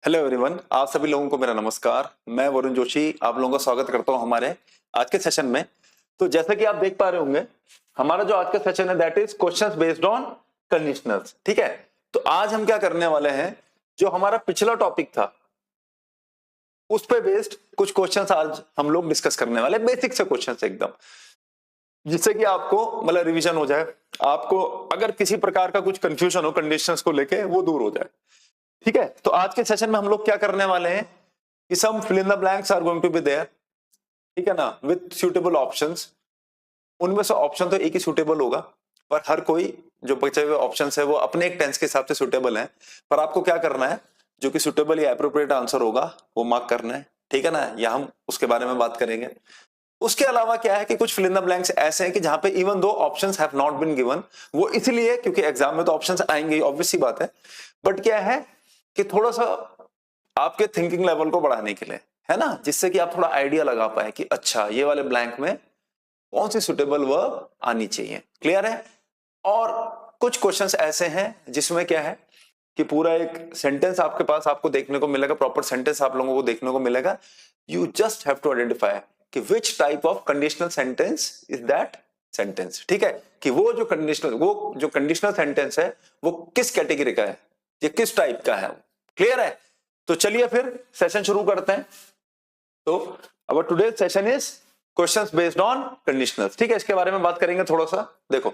Hello everyone, आप सभी लोगों को मेरा नमस्कार। मैं वरुण जोशी आप लोगों का स्वागत करता हूं हमारे आज के सेशन में। तो जैसा कि आप देख पा रहे होंगे, हमारा जो आज का सेशन है that is questions based on conditionals. ठीक है, तो आज हम क्या करने वाले हैं, जो हमारा पिछला टॉपिक था उस पे बेस्ड कुछ क्वेश्चंस आज हम लोग डिस्कस करने वाले, बेसिक से क्वेश्चंस एकदम, जिससे कि आपको मतलब रिवीजन हो जाए, आपको अगर किसी प्रकार का कुछ कंफ्यूजन हो कंडीशंस को लेके वो दूर हो जाए। ठीक है, तो आज के सेशन में हम लोग क्या करने वाले हैं कि some fill in the blanks are going to be there, ठीक है ना, विद सुटेबल ऑप्शंस। उनमें से ऑप्शन तो एक ही सुटेबल होगा, पर हर कोई जो बचे हुए ऑप्शंस है वो अपने एक टेंस के हिसाब से सुटेबल है। पर आपको क्या करना है, जो कि सुटेबल या एप्रोप्रिएट आंसर होगा वो मार्क करना है। ठीक है ना, या हम उसके बारे में बात करेंगे। उसके अलावा क्या है कि कुछ फिल इन द ब्लैंक्स ऐसे हैं कि जहां पे even though options have not been given, वो इसलिए क्योंकि एग्जाम में तो ऑप्शंस आएंगे, ऑब्वियस सी बात है, बट क्या है कि थोड़ा सा आपके थिंकिंग लेवल को बढ़ाने के लिए, है ना, जिससे कि आप थोड़ा आइडिया लगा पाए कि अच्छा ये वाले ब्लैंक में कौन सी सुटेबल वर्ब आनी चाहिए। क्लियर है। और कुछ क्वेश्चंस ऐसे हैं जिसमें क्या है कि पूरा एक सेंटेंस आपके पास आपको देखने को मिलेगा, प्रॉपर सेंटेंस आप लोगों को देखने को मिलेगा। You just have to identify कि which type of conditional sentence is that sentence. ठीक है, कि वो जो कंडीशनल सेंटेंस है वो किस कैटेगरी का है, ये किस टाइप का है। क्लियर है। तो चलिए फिर सेशन शुरू करते हैं। तो our today session is questions based on conditionals. ठीक है, इसके बारे में बात करेंगे थोड़ा सा। देखो,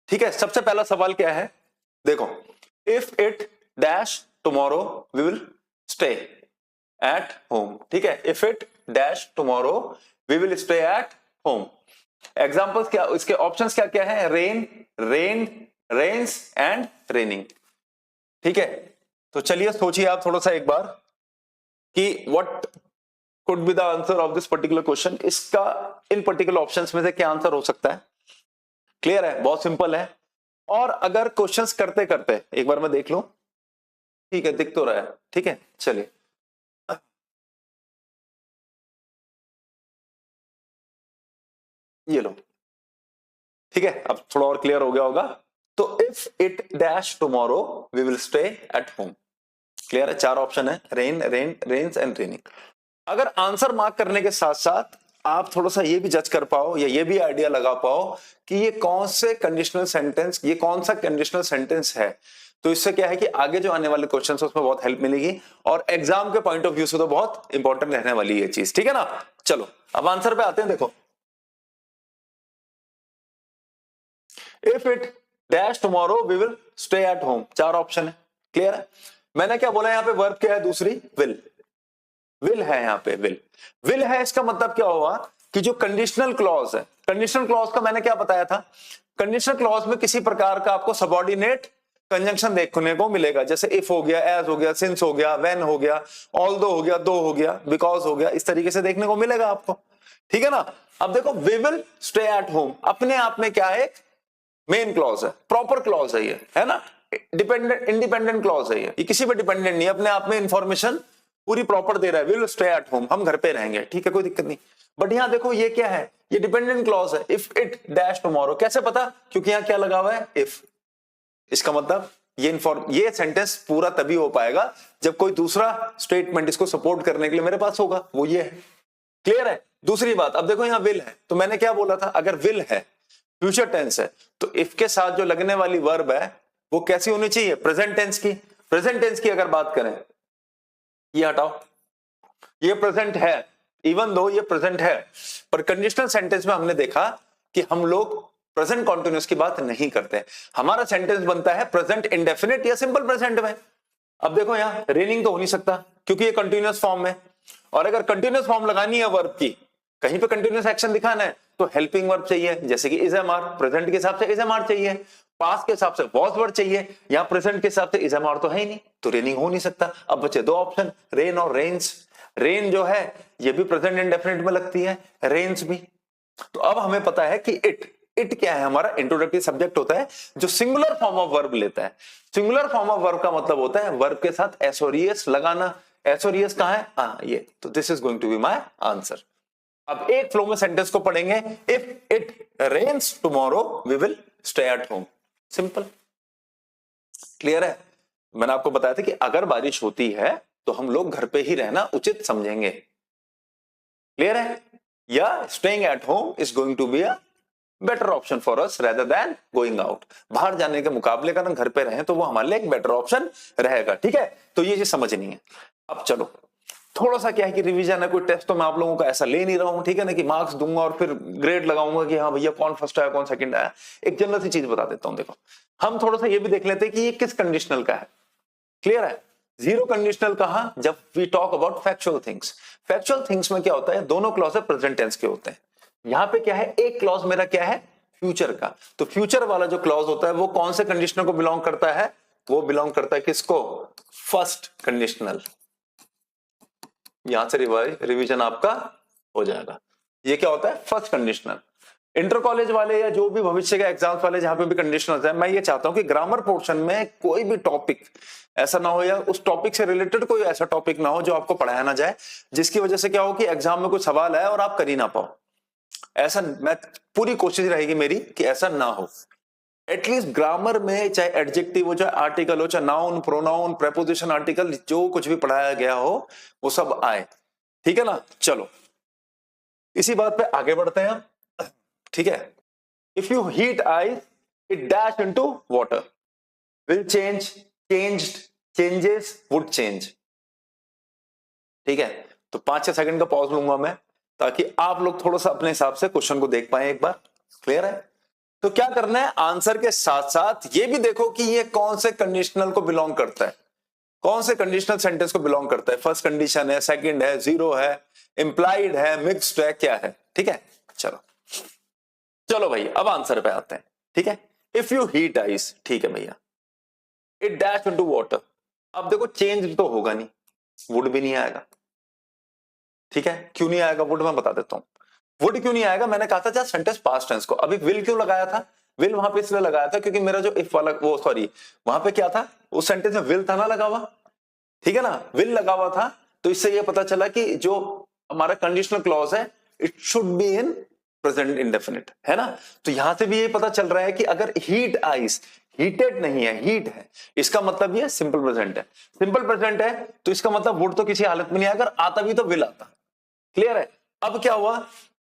ठीक है, सबसे पहला सवाल क्या है, देखो, if it dash tomorrow we will stay at home. ठीक है, if it dash tomorrow we will stay at home. Examples क्या, इसके ऑप्शंस क्या क्या है, rain, rain, rains and raining. ठीक है, तो चलिए सोचिए आप थोड़ा सा एक बार कि what could be the answer of this particular question. इसका इन पर्टिकुलर ऑप्शंस में से क्या आंसर हो सकता है। क्लियर है, बहुत सिंपल है। और अगर क्वेश्चंस करते करते एक बार मैं देख लूं, ठीक है, दिख तो रहा है। ठीक है, चलिए, ये लो। ठीक है, अब थोड़ा और क्लियर हो गया होगा। तो if it dash tomorrow we will stay at home. Clear है, चार ऑप्शन है, rain, rain, rains and raining. अगर आंसर मार्क करने के साथ साथ आप थोड़ा सा ये भी जज कर पाओ या ये भी आइडिया लगा पाओ कि ये कौन से कंडीशनल सेंटेंस, ये कौन सा कंडीशनल सेंटेंस है, तो इससे क्या है कि आगे जो आने वाले क्वेश्चन है उसमें बहुत हेल्प मिलेगी और एग्जाम के पॉइंट ऑफ व्यू से तो बहुत इंपॉर्टेंट रहने वाली है चीज। ठीक है ना, चलो अब आंसर पे आते हैं। देखो, if it dash tomorrow we will stay at home, चार ऑप्शन है। क्लियर है। मैंने क्या बोला, यहां पे वर्ब क्या है, दूसरी विल, विल है यहां पे, विल, विल है। इसका मतलब क्या हुआ कि जो कंडीशनल क्लॉज है, कंडीशनल क्लॉज का मैंने क्या बताया था, कंडीशनल क्लॉज में किसी प्रकार का आपको सबऑर्डिनेट कंजंक्शन देखने को मिलेगा, जैसे इफ हो गया, एज हो गया, सिंस हो गया, व्हेन हो गया, ऑल्दो हो गया, दो हो गया, बिकॉज हो गया, इस तरीके से देखने को मिलेगा आपको। ठीक है ना। अब देखो, we will stay at home अपने आप में क्या है, मेन क्लॉज है, प्रॉपर क्लॉज है ये, है ना, डिपेंडेंट इंडिपेंडेंट क्लॉज है ये किसी पे डिपेंडेंट नहीं, अपने आप में इंफॉर्मेशन पूरी प्रॉपर दे रहा है। विल स्टे एट होम, हम घर पे रहेंगे, ठीक है, कोई दिक्कत नहीं। बट यहां देखो ये क्या है, ये डिपेंडेंट क्लॉज है। इफ इट डैश टुमारो, कैसे पता, क्योंकि यहां क्या लगा हुआ है, इफ। इसका मतलब ये सेंटेंस पूरा तभी हो पाएगा जब कोई दूसरा स्टेटमेंट इसको सपोर्ट करने के लिए मेरे पास होगा, वो ये है। क्लियर है। दूसरी बात, अब देखो यहां विल है, तो मैंने क्या बोला था, अगर विल है, फ्यूचर टेंस है, तो इफ के साथ जो लगने वाली वर्ब है वो कैसी होनी चाहिए, प्रेजेंट टेंस की। प्रेजेंट टेंस की अगर बात करें, ये हटाओ, ये प्रेजेंट है, इवन दो ये प्रेजेंट है, पर कंडीशनल सेंटेंस में हमने देखा कि हम लोग प्रेजेंट कॉन्टिन्यूस की बात नहीं करते, हमारा सेंटेंस बनता है प्रेजेंट इंडेफिनिट या सिंपल प्रेजेंट में। अब देखो यहां रेनिंग तो हो नहीं सकता क्योंकि ये कंटिन्यूअस फॉर्म है, और अगर कंटिन्यूअस फॉर्म लगानी है वर्ब की, कहीं पे कंटिन्यूअस एक्शन दिखाना है, तो हेल्पिंग वर्ब चाहिए, जैसे कि इज एम आर, प्रेजेंट के हिसाब से इज एम आर चाहिए, पास्ट के हिसाब से वॉज वर्ब चाहिए, यहां प्रेजेंट के हिसाब से इज एम आर तो है ही नहीं, तो रेनिंग हो नहीं सकता। अब बचे दो ऑप्शन, रेन और रेन्स। रेन जो है ये भी प्रेजेंट इंडेफिनिट में लगती है, रेन्स भी। तो अब हमें पता है कि इट क्या है, हमारा इंट्रोडक्टिव सब्जेक्ट होता है जो सिंगुलर फॉर्म ऑफ वर्ब लेता है। सिंगुलर फॉर्म ऑफ वर्ब का मतलब होता है वर्ब के साथ एस और ईएस लगाना। एस और ईएस कहां है, ये, तो this is going to be my answer. अब एक फ्लो में सेंटेंस को पढ़ेंगे, if it rains tomorrow we will stay at home, simple. Clear है? मैंने आपको बताया था कि अगर बारिश होती है तो हम लोग घर पे ही रहना उचित समझेंगे। क्लियर है? या staying at home is going to be a better option for us rather than going out. बाहर जाने के मुकाबले अगर हम घर पे रहें तो वो हमारे लिए एक बेटर ऑप्शन रहेगा। ठीक है, तो ये चीज समझनी है। अब चलो थोड़ा सा क्या है कि रिवीजन है, कोई टेस्ट तो मैं आप लोगों का ऐसा ले नहीं रहा हूं, ठीक है ना, कि मार्क्स दूंगा और फिर ग्रेड लगाऊंगा कि हाँ भैया कौन फर्स्ट आया कौन सेकंड आया। एक जनरल सी चीज बता देता हूं, देखो हम थोड़ा सा ये भी देख लेते हैं कि ये किस कंडीशनल का है। क्लियर है? जीरो कंडीशनल कहा जब we talk about factual things. Factual things में क्या होता है, दोनों क्लॉज प्रेजेंट टेंस के होते हैं। यहां पे क्या है, एक क्लॉज मेरा क्या है, फ्यूचर का। तो फ्यूचर वाला जो क्लॉज होता है वो कौन से कंडीशनल को बिलोंग करता है, वो बिलोंग करता है किसको, फर्स्ट कंडीशनल। यहां से रिवीजन आपका हो जाएगा। ये क्या होता है, फर्स्ट कंडीशनल। इंटर कॉलेज वाले या जो भी भविष्य के एग्जाम्स वाले जहां पे भी कंडीशनल है, मैं ये चाहता हूं कि ग्रामर पोर्शन में कोई भी टॉपिक ऐसा ना हो या उस टॉपिक से रिलेटेड कोई ऐसा टॉपिक ना हो जो आपको पढ़ाया ना जाए, जिसकी वजह से क्या हो कि एग्जाम में कुछ सवाल आए और आप कर ही ना पाओ। ऐसा मैं पूरी कोशिश रहेगी मेरी कि ऐसा ना हो। एटलीस्ट ग्रामर में चाहे एडजेक्टिव हो, चाहे आर्टिकल हो, चाहे नाउन, प्रोनाउन, प्रेपोजिशन, आर्टिकल, जो कुछ भी पढ़ाया गया हो वो सब आए। ठीक है ना? चलो इसी बात पे आगे बढ़ते हैं। ठीक है, if you heat ice it dash into water, will change, changed, changes, would change. ठीक है, तो 5-6 सेकंड का पॉज लूंगा मैं ताकि आप लोग थोड़ा सा अपने हिसाब से क्वेश्चन को देख पाए एक बार। क्लियर है? तो क्या करना है, आंसर के साथ साथ ये भी देखो कि ये कौन से कंडीशनल को बिलोंग करता है, कौन से कंडीशनल सेंटेंस को बिलोंग करता है। फर्स्ट कंडीशन है, सेकंड है, जीरो है, इंप्लाइड है, मिक्स्ड है, क्या है। ठीक है, चलो चलो भाई अब आंसर पे आते हैं। ठीक है, इफ यू हीट आइस, ठीक है भैया, इट डैश इनटू वाटर। अब देखो चेंज तो होगा नहीं, वुड भी नहीं आएगा। ठीक है, क्यों नहीं आएगा वुड, मैं बता देता हूं। वुड क्यों नहीं आएगा, मैंने कहा था जस्ट सेंटेंस पास्ट टेंस को। अभी विल क्यों लगाया था, विल वहां पे इसलिए लगाया था क्योंकि मेरा जो इफ वाला वो सॉरी वहां पे क्या था, उस सेंटेंस में विल था ना लगा हुआ। ठीक है ना, विल लगा हुआ था, तो इससे ये पता चला कि जो हमारा कंडीशनल क्लॉज है it should be in present indefinite, है ना। तो यहां से भी ये पता चल रहा है कि अगर हीट आइस, हीटेड नहीं है, हीट है, इसका मतलब ये सिंपल प्रेजेंट है। सिंपल प्रेजेंट है तो इसका मतलब वुड तो किसी हालत में नहीं आएगा, अगर आता भी तो विल आता। क्लियर है? अब क्या हुआ,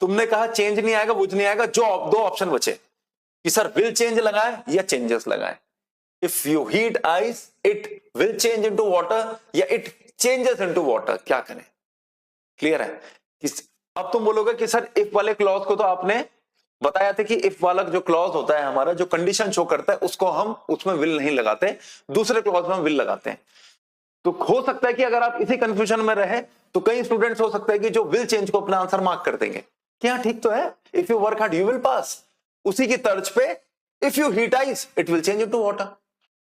तुमने कहा चेंज नहीं आएगा, वुड नहीं आएगा, जो दो ऑप्शन बचे कि सर विल चेंज लगाए या चेंजेस लगाए। If you heat ice it will change into water या इट चेंजेस इनटू वाटर, क्या करें। क्लियर है? अब तुम बोलोगे कि सर इफ वाले क्लॉज को तो आपने बताया था कि इफ वाला जो क्लॉज होता है हमारा, जो कंडीशन शो करता है, उसको हम उसमें विल नहीं लगाते, दूसरे क्लॉज में हम विल लगाते हैं। तो हो सकता है कि अगर आप इसी कंफ्यूजन में रहे तो कई स्टूडेंट्स हो सकता है कि जो विल चेंज को अपना आंसर मार्क कर देंगे कि हाँ ठीक तो है, if you work hard you will pass. उसी की तर्ज पे if you heat ice it will change into water.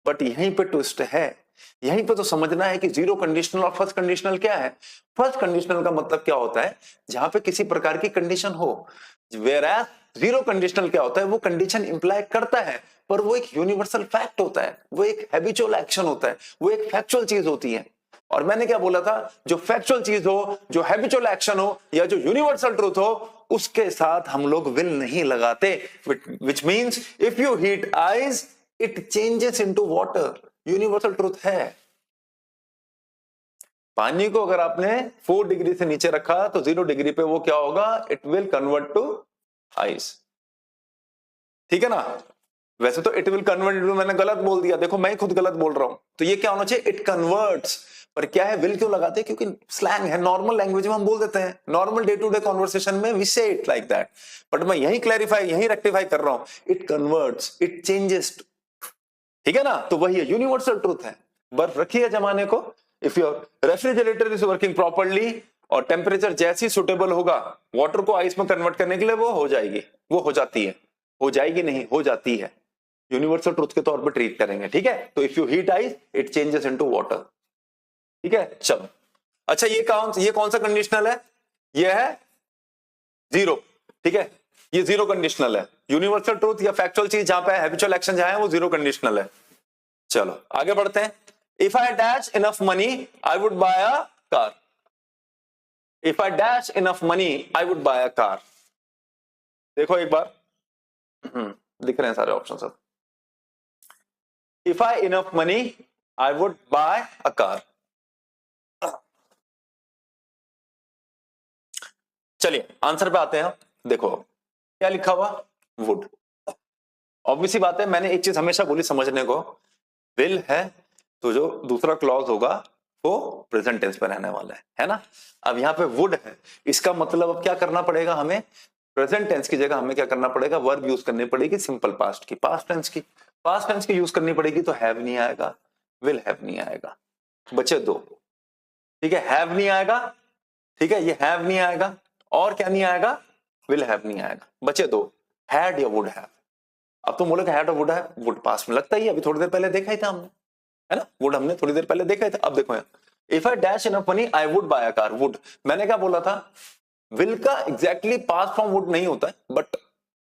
But यहीं पे ट्विस्ट है, यहीं पे तो समझना है कि जीरो कंडीशनल और फर्स्ट कंडीशनल क्या है। फर्स्ट कंडीशनल का मतलब क्या होता है, जहां पे किसी प्रकार की कंडीशन हो, वेयर एज जीरो कंडीशनल क्या होता है, वो कंडीशन इंप्लाई करता है पर वो एक यूनिवर्सल फैक्ट होता है, वो एक हैबिचुअल एक्शन होता है, वो एक फैक्चुअल चीज होती है। और मैंने क्या बोला था, जो फैक्चुअल चीज हो, जो हैबिचुअल एक्शन हो या जो यूनिवर्सल ट्रूथ हो, उसके साथ हम लोग विल नहीं लगाते। Which means if you heat ice it changes into water, universal truth है। पानी को अगर आपने 4 डिग्री से नीचे रखा तो 0 डिग्री पे वो क्या होगा, it will convert to ice. ठीक है ना। वैसे तो इट विल कन्वर्ट टू मैंने गलत बोल दिया, देखो मैं खुद गलत बोल रहा हूं, तो ये क्या होना चाहिए, इट कन्वर्ट्स। पर क्या है, विल क्यों लगाते हैं, क्योंकि स्लैंग है, नॉर्मल लैंग्वेज में हम बोल देते हैं, normal day to day conversation में we say it like that. But मैं यही क्लैरिफाई, यही रेक्टिफाई कर रहा हूं, इट कन्वर्ट्स, इट चेंजेस। ठीक है ना, तो वही है, यूनिवर्सल ट्रूथ है। बर्फ रखी है जमाने को, if your refrigerator is working properly और टेम्परेचर जैसी सुटेबल होगा वाटर को आइस में कन्वर्ट करने के लिए, वो हो जाएगी, वो हो जाती है, हो जाएगी नहीं, हो जाती है, यूनिवर्सल ट्रूथ के तौर पर ट्रीट करेंगे। ठीक है, तो if you heat ice it changes into water. ठीक है, चलो अच्छा ये कौन सा कंडीशनल है, ये है जीरो। ठीक है, ये जीरो कंडीशनल है, यूनिवर्सल ट्रूथ या फैक्चुअल चीज जहां पे हैबिचुअल एक्शन जहां है वो जीरो कंडीशनल है। चलो आगे बढ़ते हैं। If I dash enough money I would buy a car, if I dash enough money I would buy a car. देखो एक बार, दिख रहे हैं सारे ऑप्शन सब। If I enough money I would buy a car. चलिए आंसर पे आते हैं। देखो क्या लिखा हुआ, वुड। ऑब्वियसली बात है, मैंने एक चीज हमेशा बोली समझने को, विल है तो जो दूसरा क्लॉज होगा वो प्रेजेंट टेंस पे रहने वाला है ना। अब यहाँ पे वुड है, इसका मतलब अब क्या करना पड़ेगा हमें, प्रेजेंट टेंस की जगह हमें क्या करना पड़ेगा, वर्ब यूज करनी पड़ेगी सिंपल पास्ट की, पास्ट टेंस की यूज करनी पड़ेगी। तो हैव नहीं आएगा, विल हैव नहीं आएगा, बचे दो। ठीक है, हैव नहीं आएगा, ठीक है, ये हैव नहीं आएगा, और क्या नहीं आएगा, विल हैव नहीं आएगा, बचे दो, हैड या वुड हैव। अब तुम बोलोगे हैड और वुड हैव, वुड पास्ट में लगता ही, अभी थोड़ी देर पहले देखा ही था हमने, है ना, वुड हमने थोड़ी देर पहले देखा ही था। अब देखो यहाँ, if I dash enough money I would buy a car, would. मैंने क्या बोला था, विल का एग्जैक्टली पास्ट फॉर्म वुड नहीं होता है, but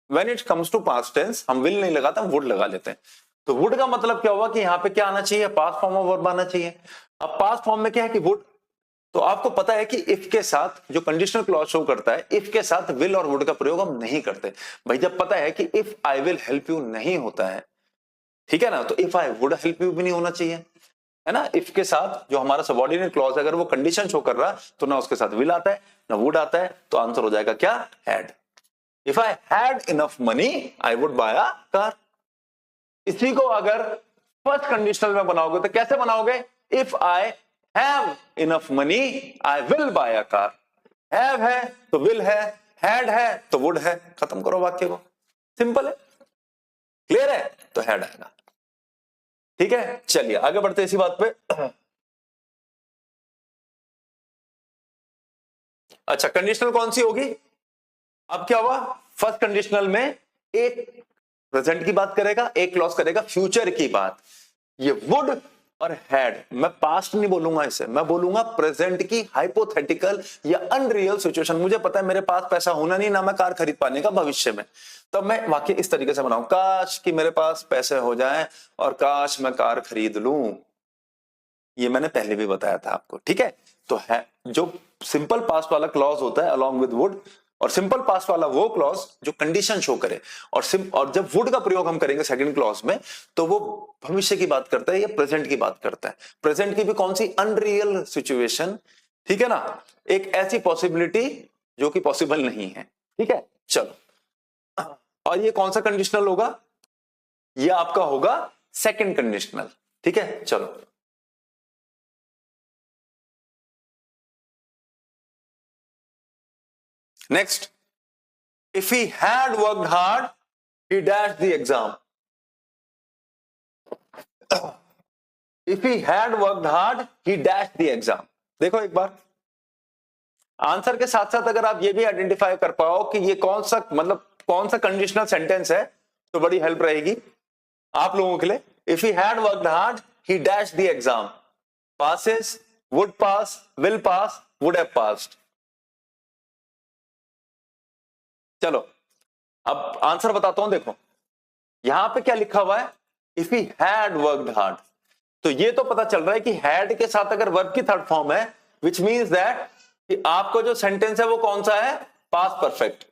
when it comes to past tense हम विल नहीं लगाते, हम वुड लगा लेते हैं। तो वुड का मतलब क्या हुआ कि यहाँ पे क्या आना चाहिए, पास्ट फॉर्म ऑफ वर्ब आना चाहिए। अब पास्ट फॉर्म में क्या है कि वुड, तो आपको पता है कि इफ के साथ जो कंडीशनल क्लॉज शो करता है, इफ के साथ विल और वुड का प्रयोग हम नहीं करते। भाई जब पता है कि if I will help you नहीं होता है, ठीक है ना, तो if I would help you भी नहीं होना चाहिए, है ना। इफ के साथ जो हमारा सबऑर्डिनेट क्लॉज है, अगर वो कंडीशन शो कर रहा तो ना उसके साथ विल आता है ना वुड आता है, तो आंसर हो जाएगा क्या, had. If I had enough money I would buy a car. इसी को अगर फर्स्ट कंडीशनल में बनाओगे तो कैसे बनाओगे, if I have enough money I will buy a car. Have है तो विल है, हैड है तो वुड है, खत्म करो वाक्य को, सिंपल है, क्लियर है, तो हैड आएगा। ठीक है, चलिए आगे बढ़ते इसी बात पे। अच्छा कंडीशनल कौन सी होगी, अब क्या हुआ, फर्स्ट कंडीशनल में एक प्रेजेंट की बात करेगा, एक क्लॉज करेगा फ्यूचर की बात। ये वुड और हैड, मैं पास्ट नहीं बोलूंगा इसे, मैं बोलूंगा प्रेजेंट की हाइपोथेटिकल या अनरियल सिचुएशन। मुझे पता है मेरे पास पैसा होना नहीं, ना मैं कार खरीद पाने का भविष्य में, तब मैं वाक्य इस तरीके से बनाऊं, काश कि मेरे पास पैसे हो जाएं और काश मैं कार खरीद लूं। ये मैंने पहले भी बताया था आपको, ठीक है। तो है जो सिंपल पास्ट वाला क्लॉज होता है अलॉन्ग विद वुड, और सिंपल पास्ट वाला वो क्लॉज जो कंडीशन शो करे, और जब वुड का प्रयोग हम करेंगे सेकंड क्लॉज में, तो वो भविष्य की बात करता है या प्रेजेंट की बात करता है। प्रेजेंट की भी कौन सी, अनरियल सिचुएशन, ठीक है ना, एक ऐसी पॉसिबिलिटी जो कि पॉसिबल नहीं है, ठीक है। चलो, और ये कौन सा कंडीशनल होगा, ये आपका होगा सेकंड कंडीशनल, ठीक है। चलो next, if he had worked hard he dashed the exam। if he had worked hard he dashed the exam। देखो एक बार आंसर के साथ साथ अगर आप ये भी आइडेंटिफाई कर पाओ कि ये कौन सा, मतलब कौन सा कंडीशनल सेंटेंस है, तो बड़ी हेल्प रहेगी आप लोगों के लिए। if he had worked hard he dashed the exam, passes, would pass, will pass, would have passed। चलो अब आंसर बताता हूं, देखो यहां पे क्या लिखा हुआ है, if he had worked hard, तो ये तो पता चल रहा है कि हैड के साथ अगर वर्ब की थर्ड फॉर्म है, विच मींस दैट कि आपको जो सेंटेंस है वो कौन सा है, पास्ट परफेक्ट।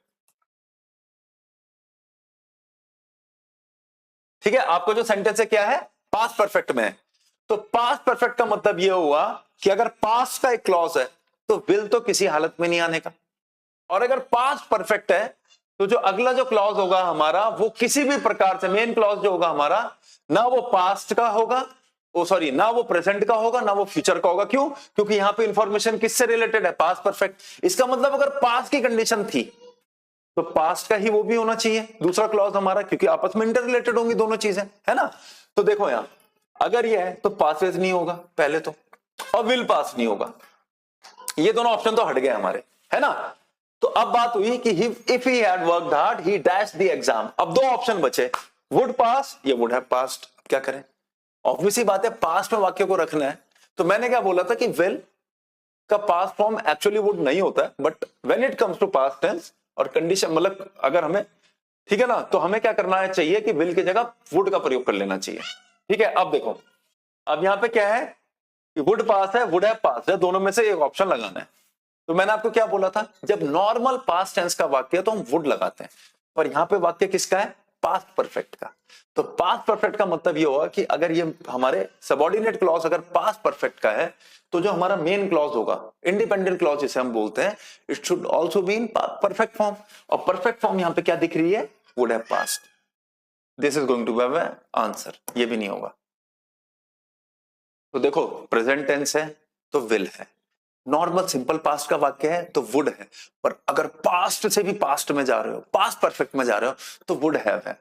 ठीक है, आपको जो सेंटेंस है क्या है, पास्ट परफेक्ट में है। तो पास्ट परफेक्ट का मतलब ये हुआ कि अगर पास्ट का एक क्लॉज है तो विल तो किसी हालत में नहीं आने का, और अगर पास्ट परफेक्ट है तो जो अगला जो क्लॉज होगा हमारा वो किसी भी प्रकार से, मेन क्लॉज जो होगा हमारा, ना वो पास्ट का होगा, ना वो प्रेजेंट का होगा, ना वो फ्यूचर का होगा। क्यों, क्योंकि यहां पे इंफॉर्मेशन किससे रिलेटेड है, पास्ट परफेक्ट। इसका मतलब अगर पास्ट की कंडीशन थी तो पास्ट का ही वो भी होना चाहिए दूसरा क्लॉज हमारा, क्योंकि आपस में इंटर रिलेटेड होंगी दोनों चीजें, है ना। तो देखो यहां अगर ये है तो पास्ट नहीं होगा पहले तो, और विल पास नहीं होगा, ये दोनों ऑप्शन तो हट गए हमारे, है ना। तो अब बात हुई कि if he had worked hard he dashed the exam. अब दो ऑप्शन बचे, वुड पास या वुड हैव पास्ड। क्या करें, ऑब्वियसली बात है पास्ट में वाक्य को रखना है। तो मैंने क्या बोला था कि विल का पास्ट फॉर्म एक्चुअली वुड नहीं होता है, but when it comes to past tense और कंडीशन, मतलब अगर हमें, ठीक है ना, तो हमें क्या करना है चाहिए कि विल की जगह वुड का प्रयोग कर लेना चाहिए। ठीक है, अब देखो अब यहां पे क्या है कि वुड पास है, वुड हैव पास्ड है, दोनों में से एक ऑप्शन लगाना है। तो मैंने आपको क्या बोला था, जब नॉर्मल पास्ट टेंस का वाक्य है तो हम वुड लगाते हैं, पर यहां पे वाक्य किसका है, पास्ट परफेक्ट का। तो पास्ट परफेक्ट का मतलब ये होगा कि अगर ये हमारे सबऑर्डिनेट क्लॉज अगर पास्ट परफेक्ट का है तो जो हमारा मेन क्लॉज होगा, इंडिपेंडेंट क्लॉज जिसे हम बोलते हैं, it should also be in perfect form. और परफेक्ट फॉर्म यहां पे क्या दिख रही है? Would have past. This is going to be answer, ये भी नहीं होगा। तो देखो प्रेजेंट टेंस है तो विल है, नॉर्मल सिंपल पास्ट का वाक्य है तो वुड है, पर अगर पास्ट से भी पास्ट में जा रहे हो, पास्ट परफेक्ट में जा रहे हो, तो वुड हैव है।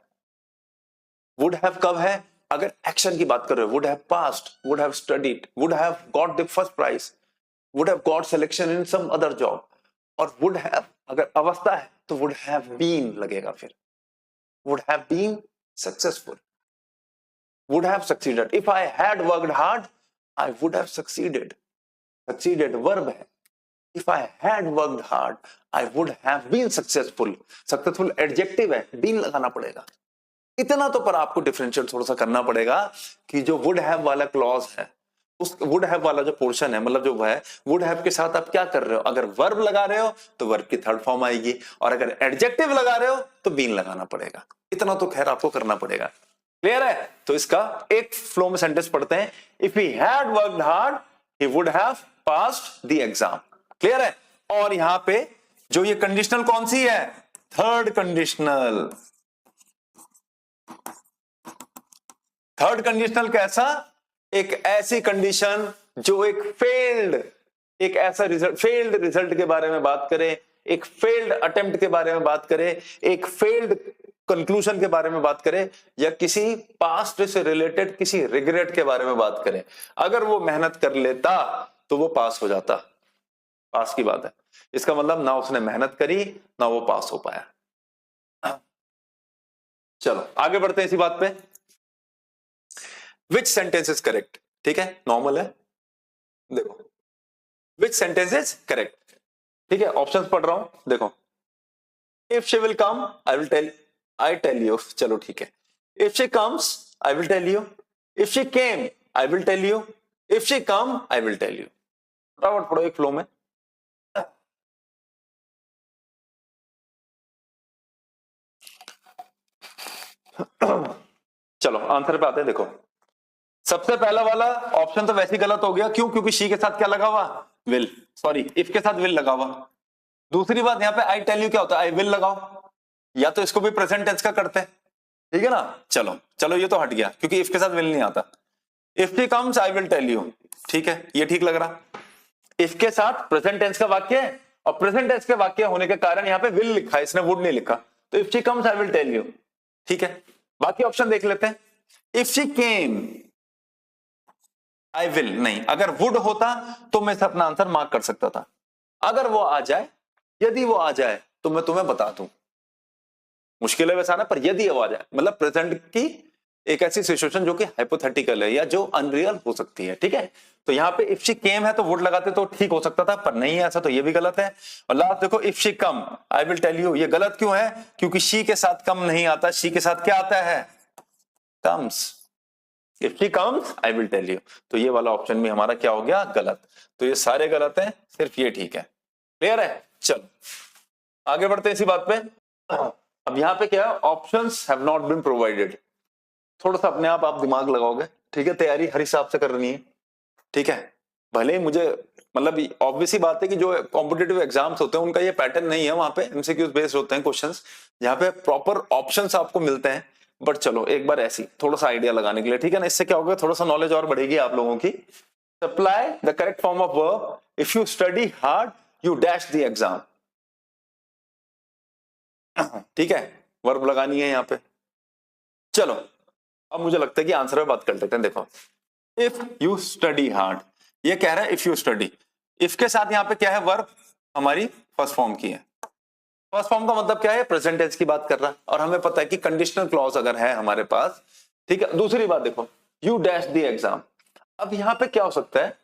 वुड हैव कब है? अगर एक्शन की बात कर रहे हो, would have past, would have studied, would have got the first prize, would have got selection in some other job. और वुड हैव अगर अवस्था है तो वुड हैव बीन लगेगा, फिर would have been successful, would have succeeded. If I had worked hard, I would have succeeded. Succeeded verb है. If I had worked hard, I would have been successful. Successful adjective है, been लगाना पड़ेगा। इतना तो पर आपको differentiate थोड़ा सा करना पड़ेगा कि जो would have वाला क्लॉज है, उस would have वाला जो पोर्शन है, मतलब जो है would have के साथ आप क्या कर रहे हो? अगर वर्ब लगा रहे हो तो वर्ब की थर्ड फॉर्म आएगी, और अगर एडजेक्टिव लगा रहे हो तो बीन लगाना पड़ेगा। इतना तो खैर आपको करना पड़ेगा। क्लियर है? तो इसका एक फ्लो में सेंटेंस पढ़ते हैं। If he had worked hard he would have passed the exam. Clear है? और यहां पे जो ये कंडीशनल कौन सी है? Third conditional. थर्ड कंडीशनल कैसा? एक ऐसी कंडीशन जो एक एक ऐसा रिजल्ट, फेल्ड रिजल्ट के बारे में बात करे, एक फेल्ड अटेम्प्ट के बारे में बात करे, एक फेल्ड कंक्लूजन के बारे में बात करें, या किसी पास्ट से रिलेटेड किसी रिग्रेट के बारे में बात करें। अगर वो मेहनत कर लेता तो वो पास हो जाता। पास की बात है, इसका मतलब ना उसने मेहनत करी ना वो पास हो पाया। चलो आगे बढ़ते हैं इसी बात पे। विच सेंटेंस इज करेक्ट? ठीक है, नॉर्मल है। देखो विच सेंटेंस इज करेक्ट, ठीक है, ऑप्शंस पढ़ रहा हूं। देखो, if she will come I tell you, चलो ठीक है। If she comes I will tell you, if she came I will tell you, if she come I will tell you. फटाफट पढ़ो एक फ्लो में। चलो आंसर पे आते हैं। देखो सबसे पहला वाला ऑप्शन तो वैसे ही गलत हो गया। क्यों? क्योंकि शी के साथ क्या लगा हुआ? विल, सॉरी इफ के साथ विल लगा हुआ। दूसरी बात, यहां पे आई टेल यू क्या होता है? आई विल लगाओ, या तो इसको भी प्रेजेंट टेंस का करते हैं, ठीक है ना। चलो चलो ये तो हट गया क्योंकि इफ के साथ विल नहीं आता। If she comes I will tell you, ठीक है, ये ठीक लग रहा। इफ के साथ प्रेजेंट टेंस का वाक्य है, और प्रेजेंट टेंस के वाक्य होने के कारण यहां पे विल लिखा है, इसने वुड नहीं लिखा। तो if she comes I will tell you, ठीक है। बाकी ऑप्शन देख लेते हैं। If she came I will नहीं, अगर वुड होता तो मैं अपना आंसर मार्क कर सकता था। अगर वो आ जाए, यदि वो आ जाए तो मैं तुम्हें बता दूं, मुश्किल है वैसा ना, पर यदि वो आ जाए मतलब प्रेजेंट की एक ऐसी सिचुएशन जो कि हाइपोथेटिकल है या जो अनरियल हो सकती है, ठीक है। तो यहाँ पे इफ शी केम है तो वुड लगाते तो ठीक हो सकता था, पर नहीं है ऐसा, तो ये भी गलत है। और लास्ट देखो, if she come I will tell you, ये गलत क्यों है? क्योंकि शी के साथ कम नहीं आता, शी के साथ क्या आता है? Comes. If she comes I will tell you, तो ये वाला ऑप्शन भी हमारा क्या हो गया? गलत। तो ये सारे गलत हैं, सिर्फ ये ठीक है। क्लियर है? चलो आगे बढ़ते हैं इसी बात पे। अब यहाँ पे क्या है? Options have not been provided. थोड़ा सा अपने आप दिमाग लगाओगे, ठीक है, तैयारी हर हिसाब से करनी है, ठीक है। भले ही मुझे मतलब ऑब्वियस ही बात है कि जो कॉम्पिटिटिव एग्जाम्स होते हैं उनका ये पैटर्न नहीं है, वहां पे एमसीक्यूज बेस्ड होते हैं क्वेश्चंस, जहाँ पे प्रॉपर ऑप्शंस आपको मिलते हैं। बट चलो एक बार ऐसी थोड़ा सा आइडिया लगाने के लिए, ठीक है ना, इससे क्या होगा, थोड़ा सा नॉलेज और बढ़ेगी आप लोगों की। Supply the correct form of verb, if you study hard you dash the exam, ठीक है, वर्ब लगानी है यहाँ पे। चलो अब मुझे लगता है कि आंसर पे बात कर लेते हैं। देखो इफ यू स्टडी हार्ड, ये कह रहा है इफ यू स्टडी, इफ के साथ यहाँ पे क्या है? वर्ब हमारी फर्स्ट फॉर्म की है। फर्स्ट फॉर्म का मतलब क्या है? प्रेजेंट टेंस की बात कर रहा है, और हमें पता है कि कंडीशनल क्लॉज अगर है हमारे पास, ठीक है। दूसरी बात देखो, यू डैश द एग्जाम। अब यहाँ पे क्या हो सकता है?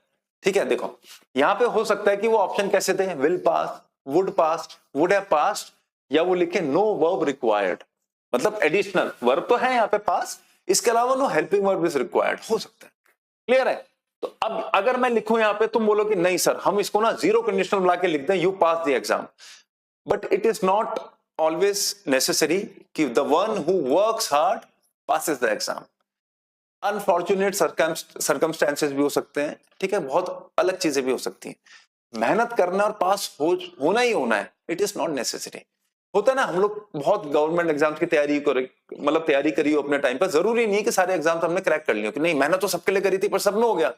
ठीक है, देखो यहाँ पे हो सकता है कि वो ऑप्शन कैसे थे? Will pass, would pass, would have passed, या वो लिखे नो वर्ब रिक्वायर्ड, मतलब एडिशनल वर्ब तो है यहाँ पे पास, इसके अलावा no helping verb is required, हो सकता है। क्लियर है? तो अब अगर मैं लिखूं यहाँ पे, तुम बोलो कि नहीं सर हम इसको ना जीरो कंडीशनल बना के लिख दें, you pass the exam, but it is not always necessary कि the one who works hard passes the exam. Unfortunate circumstances भी हो सकते हैं, ठीक है, बहुत अलग चीजें भी हो सकती हैं। मेहनत करना और पास होना ही होना है, इट इज नॉट नेसेसरी। होता है ना, हम लोग बहुत गवर्नमेंट एग्जाम्स की तैयारी मतलब तैयारी करी हो अपने टाइम पर, जरूरी नहीं कि सारे एग्जाम्स हमने क्रैक कर लिए कि नहीं मेहनत तो सबके लिए करी थी पर सब में हो गया,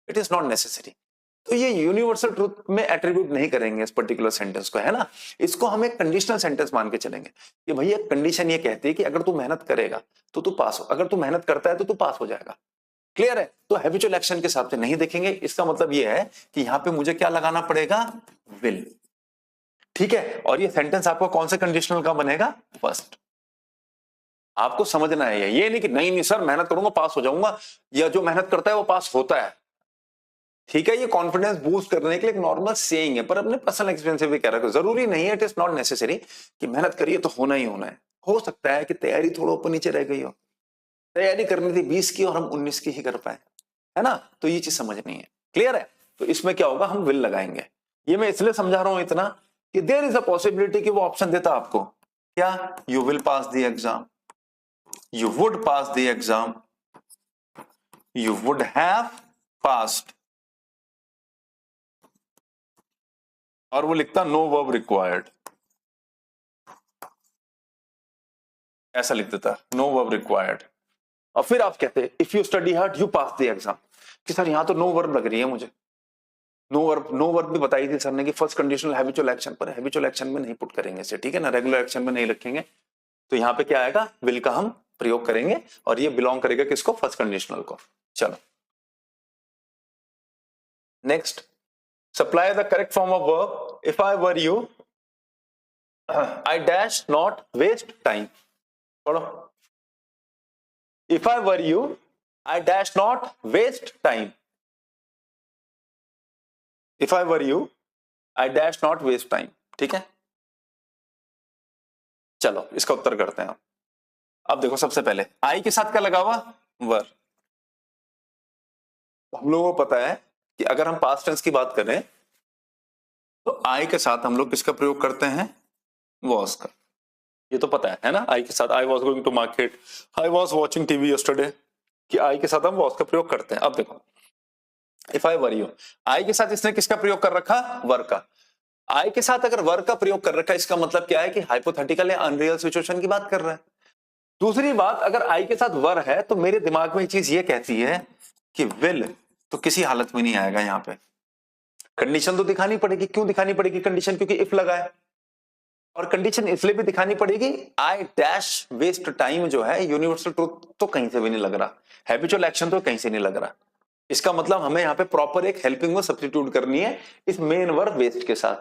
इट इज नॉट नेसेसरी। तो ये यूनिवर्सल ट्रूथ में एट्रीब्यूट नहीं करेंगे इस पर्टिकुलर सेंटेंस को, है ना। इसको हम एक कंडीशनल सेंटेंस मान के चलेंगे कि भैया कंडीशन ये कहती है कि अगर तू मेहनत करेगा तो तू पास हो, अगर तू मेहनत करता है तो तू पास हो जाएगा। क्लियर है। तो हैबिचुअल एक्शन के हिसाब से नहीं देखेंगे। इसका मतलब ये है कि यहां पे मुझे क्या लगाना पड़ेगा, विल। ठीक है, और ये सेंटेंस आपको कौन से कंडीशनल का बनेगा, फर्स्ट। आपको समझना है ये नहीं कि नहीं नहीं सर मेहनत करूंगा पास हो जाऊंगा, या जो मेहनत करता है वो पास होता है। ठीक है, ये कॉन्फिडेंस बूस्ट करने के लिए एक नॉर्मल सेइंग है, पर अपने पर्सनल एक्सपीरियंस से भी कह रहा है जरूरी नहीं है, इट इज नॉट नेसेसरी कि मेहनत करिए तो होना ही होना है। हो सकता है कि तैयारी थोड़ा ऊपर नीचे रह गई हो, तैयारी करनी थी 20 की और हम 19 की ही कर पाए, है ना। तो ये चीज समझनी है। क्लियर है। तो इसमें क्या होगा, हम विल लगाएंगे। ये मैं इसलिए समझा रहा हूं इतना कि देयर इज अ पॉसिबिलिटी कि वो ऑप्शन देता आपको क्या, you will pass the exam, you would pass the exam, you would have passed, और वो लिखता नो वर्ब रिक्वायर्ड, ऐसा लिख देता नो वर्ब रिक्वायर्ड। और फिर आप कहते if you study hard you pass the exam, कि सर यहां तो नो वर्ब लग रही है मुझे। नो वर्ब भी बताई थी सर ने कि फर्स्ट कंडीशनल हैबिचुअल एक्शन, पर हैबिचुअल एक्शन में नहीं पुट करेंगे इसे, ठीक है ना, रेगुलर एक्शन में नहीं रखेंगे। तो यहां पे क्या आएगा, विल का हम प्रयोग करेंगे, और ये बिलोंग करेगा किसको, फर्स्ट कंडीशनल को। चलो next, supply the correct form of verb. If I were you I dash not waste time. पढ़ो, if I were you I dash not waste time, if I were you I dash not waste time. ठीक है, चलो इसका उत्तर करते हैं। अब देखो, सबसे पहले आई के साथ क्या लगा हुआ, वर। हम लोगों को पता है कि अगर हम पास्ट टेंस की बात करें तो आई के साथ हम लोग किसका प्रयोग करते हैं, वॉज का। ये तो पता है ना, आई के साथ I was going to market, I was watching TV yesterday, कि आई के साथ हम वॉज का प्रयोग करते हैं। अब देखो, इफ आई वर यू, आई के साथ इसने किसका प्रयोग कर रखा, वर का। आई के साथ अगर वर का प्रयोग कर रखा है, इसका मतलब क्या है कि हाइपोथेटिकल या अनरियल सिचुएशन की बात कर रहा है। दूसरी बात, अगर आई के साथ वर है तो मेरे दिमाग में ये चीज ये कहती है कि विल तो किसी हालत में नहीं आएगा। यहां पे कंडीशन तो दिखानी पड़ेगी। क्यों दिखानी पड़ेगी कंडीशन, क्योंकि इफ लगा है। और कंडीशन इसलिए भी दिखानी पड़ेगी, आई डैश वेस्ट टाइम जो है यूनिवर्सल ट्रूथ तो कहीं से भी नहीं लग रहा, हैबिचुअल एक्शन तो कहीं से नहीं लग रहा। इसका मतलब हमें यहाँ पे प्रॉपर एक हेल्पिंग वर्ब सब्स्टिट्यूट करनी है इस मेन वर्ब वेस्ट के साथ,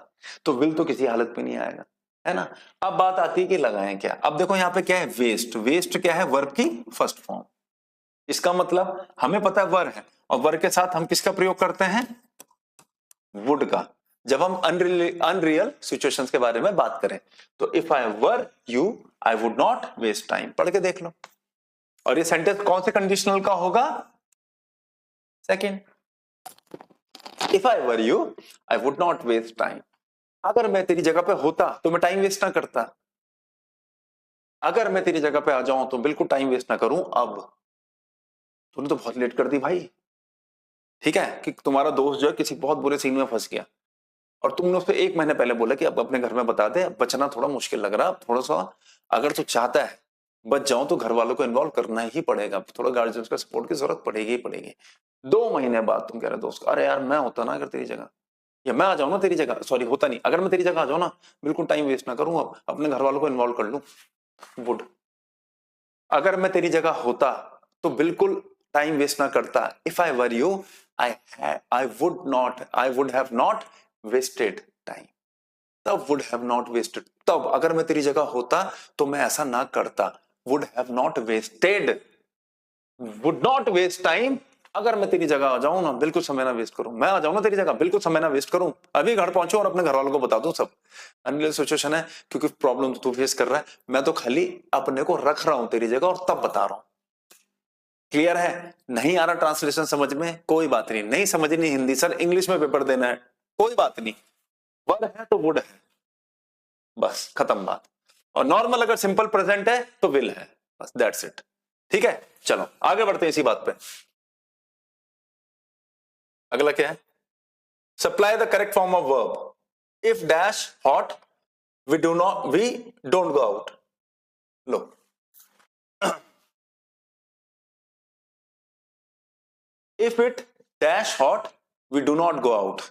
तो विल तो किसी हालत में नहीं आएगा, है ना। अब बात आती है कि लगाएं क्या। अब देखो यहाँ पे क्या है, वेस्ट। वेस्ट क्या है, वर्ब की फर्स्ट फॉर्म। इसका मतलब हमें पता है वर है, और वर के साथ हम किसका प्रयोग करते हैं, वुड का, जब हम अनरियल सिचुएशंस के बारे में बात करें। तो if I were you I would not waste time, पढ़ के देख लो। और ये सेंटेंस कौन से कंडीशनल का होगा, second. If I were you I would not waste time, अगर मैं तेरी जगह पे होता तो मैं टाइम वेस्ट ना करता, अगर मैं तेरी जगह पे आ जाऊं तो बिल्कुल टाइम वेस्ट ना करूं। अब तूने तो बहुत लेट कर दी भाई, ठीक है, कि तुम्हारा दोस्त जो है किसी बहुत बुरे सीन में फंस गया और तुमने उसको 1 महीने पहले बोला कि अब अपने घर में बता दे, बचना थोड़ा मुश्किल लग रहा, थोड़ा सा अगर तू चाहता है बच जाऊं तो घर वालों को इन्वॉल्व करना ही पड़ेगा, थोड़ा गार्जियंस का सपोर्ट की जरूरत पड़ेगी ही पड़ेगी। 2 महीने बाद तुम कह रहे दोस्त, अरे यार मैं होता ना अगर तेरी जगह, या मैं आ जाऊं ना तेरी जगह, सॉरी होता नहीं, अगर मैं तेरी जगह आ जाऊं ना बिल्कुल टाइम वेस्ट ना करूं, अब अपने घर वालों को इन्वॉल्व कर लूं। वुड, अगर मैं तेरी जगह होता तो बिल्कुल टाइम वेस्ट ना करता। If I were you I would have not wasted time, तब वुड हैव नॉट वेस्टेड, तब अगर मैं तेरी जगह होता तो मैं ऐसा ना करता। Would have not wasted, would not waste time, अगर मैं तेरी जगह आ जाऊं ना बिल्कुल समय ना वेस्ट करूं, मैं आ जाऊं ना तेरी जगह बिल्कुल समय ना वेस्ट करूं, अभी घर पहुंचूं और अपने घर वालों को बता दूं सब। अनरियल सिचुएशन है क्योंकि प्रॉब्लम तो तू फेस कर रहा है, मैं तो खाली अपने को रख रहा हूं तेरी जगह और तब बता रहा हूं। क्लियर है। नहीं आ रहा ट्रांसलेशन समझ में, कोई बात नहीं, नहीं समझनी हिंदी सर इंग्लिश में पेपर देना है, कोई बात नहीं, वर है तो वुड है, बस खत्म बात। और नॉर्मल अगर सिंपल प्रेजेंट है तो विल है, बस दैट्स इट। ठीक है, चलो आगे बढ़ते हैं इसी बात पे। अगला क्या है, supply the correct form of verb if dash hot we don't go out. लो if it dash hot we do not go out।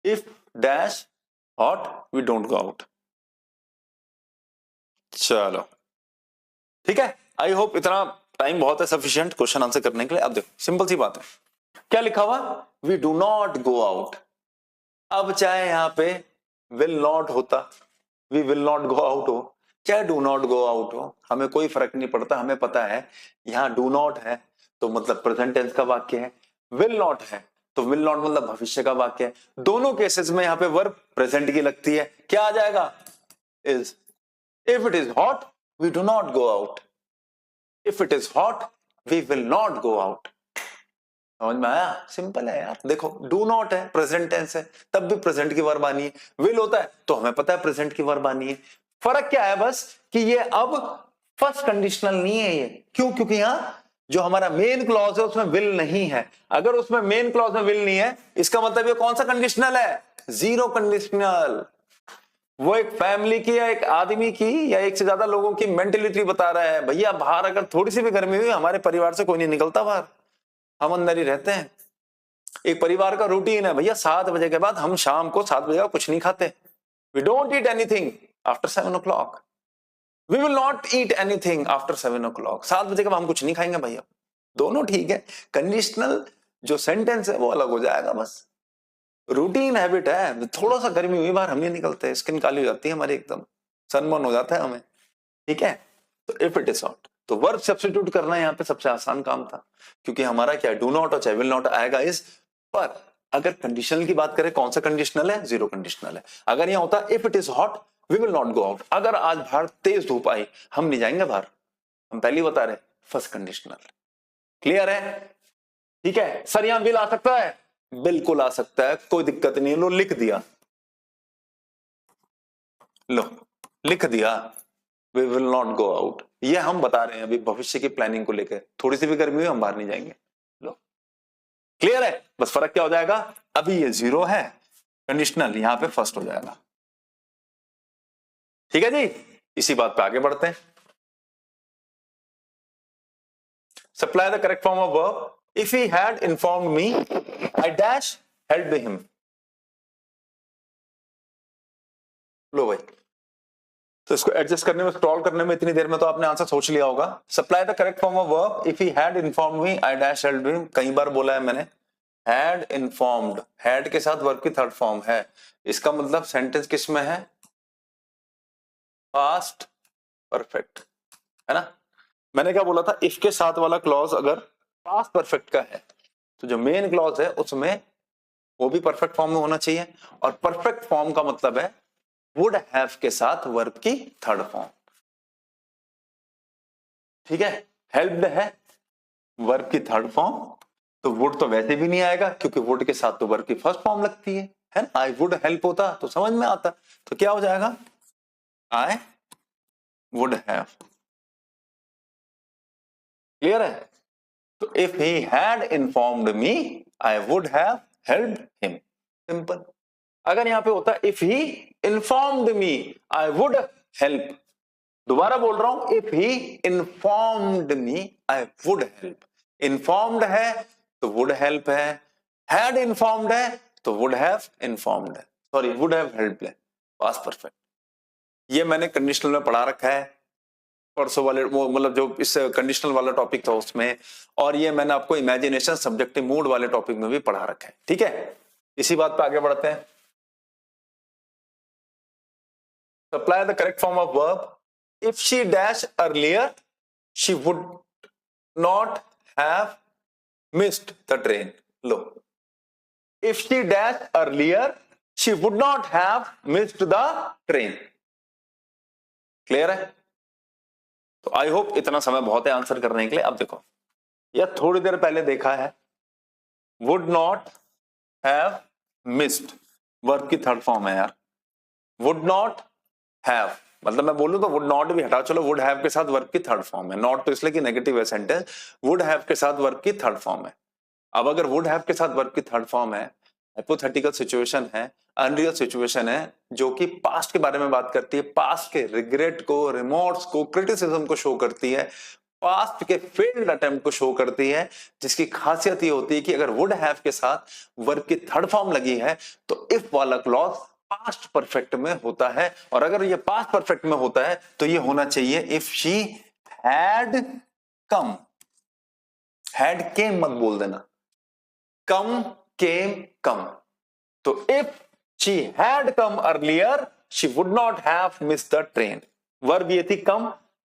if dash hot we don't go out। चलो ठीक है, आई होप इतना time बहुत है sufficient question answer करने के लिए। अब देखो सिंपल सी बात है, क्या लिखा हुआ, we do not go out. अब चाहे यहां पे विल नॉट होता, we will not go out हो, चाहे डू नॉट गो आउट हो, हमें कोई फर्क नहीं पड़ता। हमें पता है यहां डू नॉट है तो मतलब प्रेजेंट टेंस का वाक्य है, विल नॉट है तो विल नॉट मतलब भविष्य का वाक्य है। दोनों केसेस में यहां पे वर्ब प्रेजेंट की लगती है, क्या आ जाएगा, is. If it is hot we do not go out, if it is hot we will not go out. समझ में आया, सिंपल है यार। देखो डू नॉट है प्रेजेंट टेंस है, तब भी प्रेजेंट की वर्ब आनी है, विल होता है तो हमें पता है प्रेजेंट की वर्ब आनी है। फर्क क्या है बस कि ये अब फर्स्ट कंडीशनल नहीं है ये, क्यों, क्योंकि यहां जो हमारा मेन क्लॉज है उसमें विल नहीं है। अगर उसमें मेन क्लॉज में विल नहीं है इसका मतलब ये कौन सा कंडीशनल है, जीरो कंडीशनल। वो एक फैमिली की या एक आदमी की या एक से ज्यादा लोगों की मेंटेलिटी बता रहा है, भैया बाहर अगर थोड़ी सी भी गर्मी हुई हमारे परिवार से कोई नहीं निकलता बाहर, हम अंदर ही रहते हैं। एक परिवार का रूटीन है भैया 7 बजे के बाद हम शाम को 7 बजे का कुछ नहीं खाते, we don't eat anything after 7 o'clock, we will not eat anything after 7 o'clock। 7 बजे के बाद हम कुछ नहीं खाएंगे भैया। दोनों ठीक है, कंडीशनल जो सेंटेंस है वो अलग हो जाएगा, बस रूटीन हैबिट है। थोड़ा सा गर्मी हुई बाहर हम नहीं निकलते, स्किन काली हो जाती है हमारी, एकदम सनबर्न हो जाता है हमें। ठीक है, तो इफ इट इज हॉट तो वर्ब सब्स्टिट्यूट करना यहाँ पे सबसे आसान काम था, क्योंकि हमारा क्या डू नॉट और चाहे विल नॉट आएगा इस पर। अगर कंडीशनल की बात करें कौन सा कंडीशनल है, जीरो कंडीशनल है। अगर यहाँ होता if it is hot we will not go out, अगर आज बाहर तेज धूप आई हम नहीं जाएंगे बाहर, हम पहले बता रहे फर्स्ट कंडीशनल। क्लियर है, ठीक है। सर यहां विल आ सकता है, बिल्कुल आ सकता है, कोई दिक्कत नहीं है। लो लिख दिया, लो लिख दिया we will not go out. ये हम बता रहे हैं अभी भविष्य की प्लानिंग को लेकर, थोड़ी सी भी गर्मी हुई हम बाहर नहीं जाएंगे। लो क्लियर है, बस फर्क क्या हो जाएगा, अभी ये जीरो है कंडीशनल, यहां पे फर्स्ट हो जाएगा। ठीक है जी, इसी बात पे आगे बढ़ते हैं। Supply the correct form of verb if he had informed me I dash help him. लो भाई, तो इसको एडजस्ट करने में, स्क्रॉल करने में इतनी देर में तो आपने आंसर सोच लिया होगा। Supply the correct form of verb if he had informed me I dash help him. कई बार बोला है मैंने, हैड इन्फॉर्म्ड, हैड के साथ वर्ब की थर्ड फॉर्म है, इसका मतलब सेंटेंस किस में है, पास्ट परफेक्ट, है ना। मैंने क्या बोला था, इफ के साथ वाला क्लॉज अगर पास्ट परफेक्ट का है तो जो मेन क्लॉज है उसमें वो भी परफेक्ट फॉर्म में होना चाहिए, और परफेक्ट फॉर्म का मतलब है वुड हैव के साथ वर्ब की थर्ड फॉर्म। ठीक है, हेल्प्ड है वर्ब की थर्ड फॉर्म, तो वुड तो वैसे भी नहीं आएगा क्योंकि वुड के साथ तो वर्ब की फर्स्ट फॉर्म लगती है ना। आई वुड हेल्प होता तो समझ में आता, तो क्या हो जाएगा, आई वुड हैव। क्लियर है, तो if he had informed me I would have helped him, simple. अगर यहां पे होता if he informed me I would help, दोबारा बोल रहा हूं, if he informed me I would help. Informed है तो वुड हेल्प है, हैड इन्फॉर्म्ड है तो वुड हैव इन्फॉर्म्ड है, सॉरी वुड हैव हेल्प्ड है, पास्ट परफेक्ट। ये मैंने कंडीशनल में पढ़ा रखा है परसों वाले, वो मतलब जो इस कंडीशनल वाला टॉपिक था उसमें, और ये मैंने आपको इमेजिनेशन सब्जेक्टिव मूड वाले टॉपिक में भी पढ़ा रखा है। ठीक है, इसी बात पे आगे बढ़ते हैं। Supply the correct form of verb if she dash earlier she would not have missed the train. Low, if she dash earlier she would not have missed the train. Clear है, तो आई होप इतना समय बहुत है answer करने के लिए। अब देखो, यह थोड़ी देर पहले देखा है, would not have missed, verb की थर्ड फॉर्म है यार। वुड नॉट हैव, मतलब मैं बोलूं तो वुड नॉट भी हटाओ, चलो वुड हैव के साथ वर्ब की थर्ड फॉर्म है, नॉट तो इसलिए कि नेगेटिव है सेंटेंस, वुड हैव के साथ वर्ब की थर्ड फॉर्म है। अब अगर वुड हैव के साथ वर्ब की थर्ड फॉर्म है, हाइपोथेटिकल सिचुएशन है, अनरियल सिचुएशन है, जो कि पास्ट के बारे में बात करती है, पास्ट के रिग्रेट को, रिमोर्स को, क्रिटिसिज्म को शो करती है, पास्ट के फेल्ड अटेम्प्ट को शो करती है, जिसकी खासियत ये होती है कि अगर वुड हैव के साथ वर्ब की थर्ड फॉर्म लगी है तो इफ वाला क्लॉज पास्ट परफेक्ट में होता है, और अगर ये पास्ट परफेक्ट में होता है तो ये होना चाहिए if she had come. Had केम मत बोल देना, कम केम कम। तो if she had come earlier she would not have missed the train. Verb ये थी कम,